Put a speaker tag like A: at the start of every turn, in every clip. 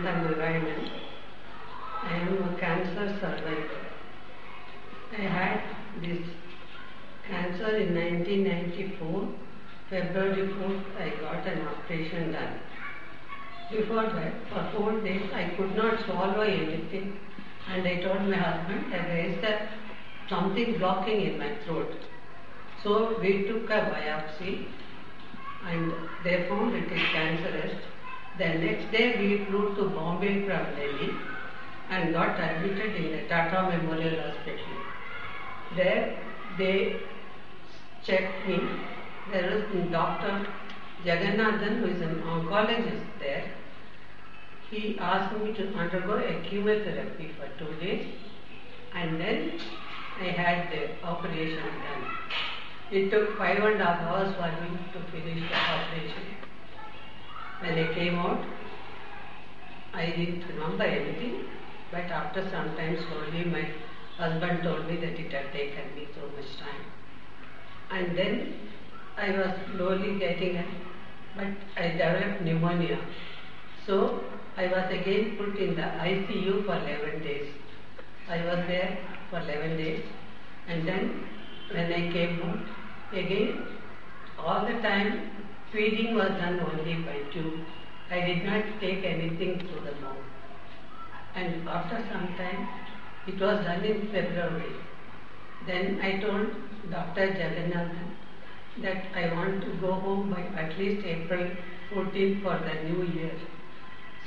A: Ananthanarayanan. I am a cancer survivor. I had this cancer in 1994. February 4th, I got an operation done. Before that, for 4 days, I could not swallow anything. And I told my husband that there is something blocking in my throat. So we took a biopsy and they found it is cancerous. The next day we flew to Bombay from Delhi and got admitted in the Tata Memorial Hospital. There they checked me. There was Dr. Jagannathan, who is an oncologist there. He asked me to undergo a chemotherapy for 2 days and then I had the operation done. It took 5.5 hours for me to finish the operation. When I came out, I didn't remember anything, but after some time slowly my husband told me that it had taken me so much time. And then I was slowly getting but I developed pneumonia. So I was again put in the ICU for 11 days. I was there for 11 days and then when I came out, again all the time feeding was done only by tube. I did not take anything through the mouth. And after some time, it was done in February. Then I told Dr. Jagannathan that I want to go home by at least April 14th for the new year.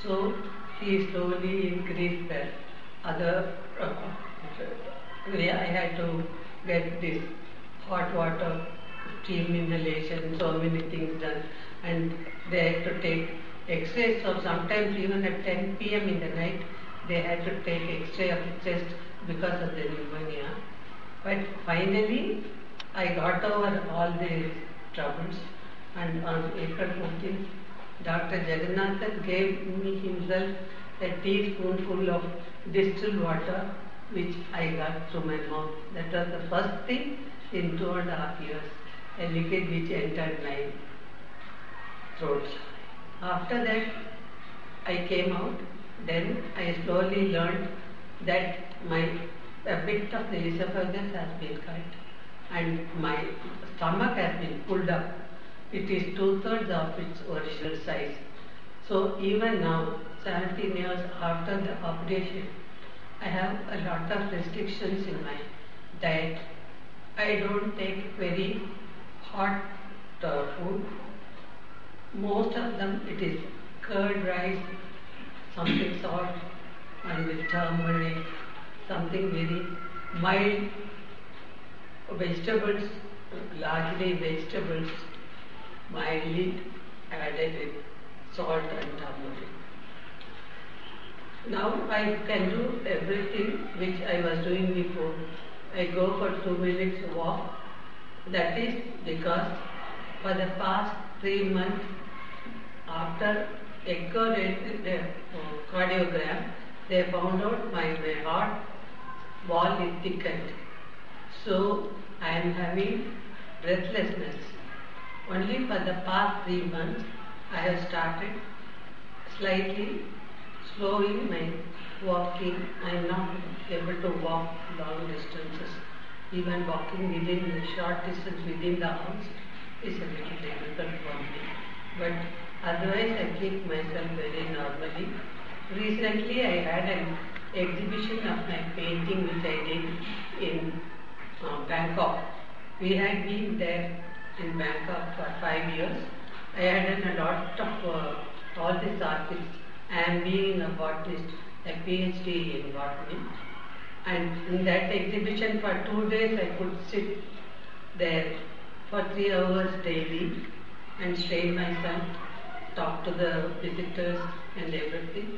A: So he slowly increased the other I had to get this hot water, steam inhalation, so many things done. And they had to take x-rays, so sometimes even at 10 p.m. in the night, they had to take x-ray of the chest because of the pneumonia. But finally, I got over all the troubles and on April 14th, Dr. Jagannathan gave me himself a teaspoonful of distilled water which I got through my mouth. That was the first thing in 2.5 years, a liquid which entered my throat. After that, I came out. Then I slowly learned that a bit of the esophagus has been cut and my stomach has been pulled up. It is 2/3 of its original size. So even now, 17 years after the operation, I have a lot of restrictions in my diet. I don't take very hot food. Most of them it is curd rice, something salt and with turmeric, something very mild vegetables, largely vegetables, mildly added with salt and turmeric. Now I can do everything which I was doing before. I go for 2 minutes walk. That is because for the past 3 months after echocardiogram, they found out my heart wall is thickened. So I am having breathlessness. Only for the past 3 months I have started slightly slowing my walking. I am not able to walk long distances. Even walking within the short distance within the house is a little difficult for me. But otherwise I keep myself very normally. Recently I had an exhibition of my painting which I did in Bangkok. We had been there in Bangkok for 5 years. I had done a lot of all these artists. I am being a botanist, a PhD in botany. And in that exhibition for 2 days I could sit there for 3 hours daily and strain myself, talk to the visitors and everything.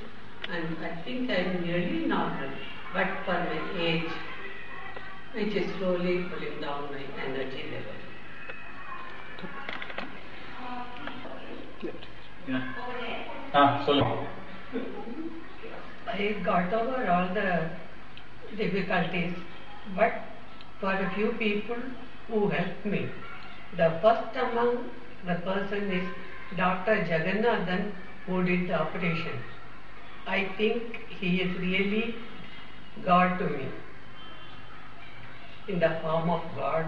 A: And I think I am nearly normal, but for my age, which is slowly pulling down my energy level.
B: Yeah.
A: I got over all the difficulties, but for a few people who helped me. The first among the person is Dr. Jagannathan, who did the operation. I think he is really God to me, in the form of God,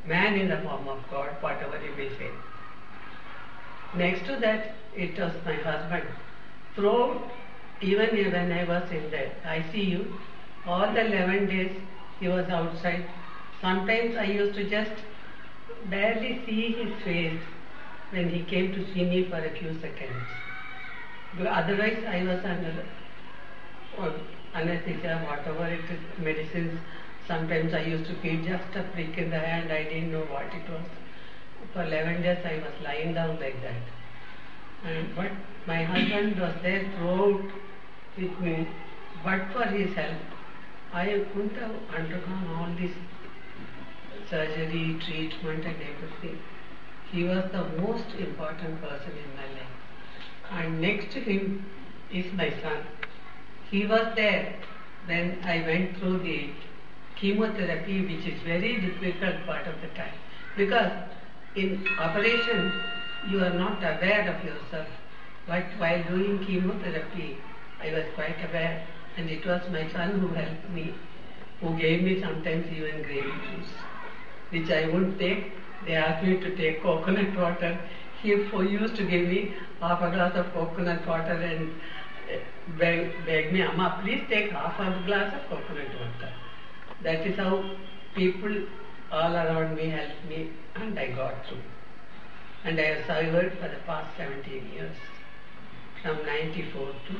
A: man in the form of God, whatever you may say. Next to that, it was my husband. Throughout, even when I was in the ICU, all the 11 days he was outside. Sometimes I used to just barely see his face when he came to see me for a few seconds. But otherwise, I was under anesthesia, whatever it is, medicines. Sometimes I used to feel just a prick in the hand, I didn't know what it was. For 11 days I was lying down like that. But my husband was there throughout with me. But for his help, I couldn't have undergone all this surgery, treatment and everything. He was the most important person in my life. And next to him is my son. He was there when I went through the chemotherapy, which is very difficult part of the time. Because in operation, you are not aware of yourself. But while doing chemotherapy, I was quite aware. And it was my son who helped me, who gave me sometimes even grape juice, which I wouldn't take. They asked me to take coconut water. He used to give me half a glass of coconut water and beg me, Amma, please take half a glass of coconut water. That is how people all around me helped me, and I got through. And I have survived for the past 17 years, from 94 to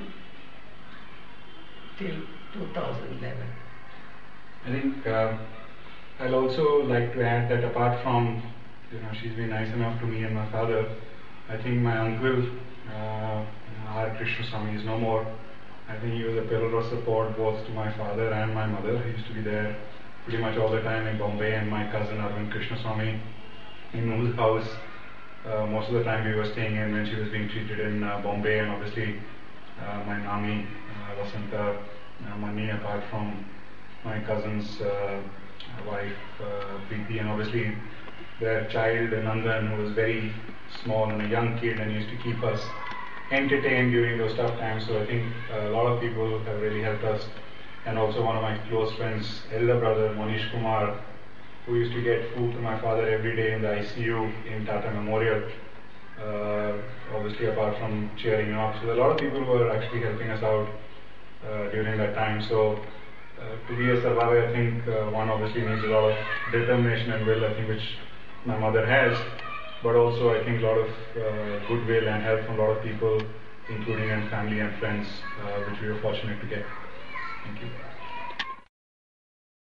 A: till 2011.
B: I think I'll also like to add that apart from, she's been nice enough to me and my father, I think my uncle, R. Krishna Swami, is no more. I think he was a pillar of support both to my father and my mother. He used to be there pretty much all the time in Bombay, and my cousin Arvind Krishna Swami, in whose house most of the time we were staying in when she was being treated in Bombay, and obviously my Nami, Vasanta, Mani, apart from my cousin's wife, Preeti, and obviously their child Nandan, who was very small and a young kid and used to keep us entertained during those tough times. So I think a lot of people have really helped us. And also one of my close friends, elder brother Manish Kumar, who used to get food to my father every day in the ICU in Tata Memorial, obviously apart from cheering him up. So a lot of people were actually helping us out during that time. So to be a survivor, I think one obviously needs a lot of determination and will, I think, which my mother has, but also I think a lot of goodwill and help from a lot of people, including and family and friends, which we were fortunate to get. Thank you.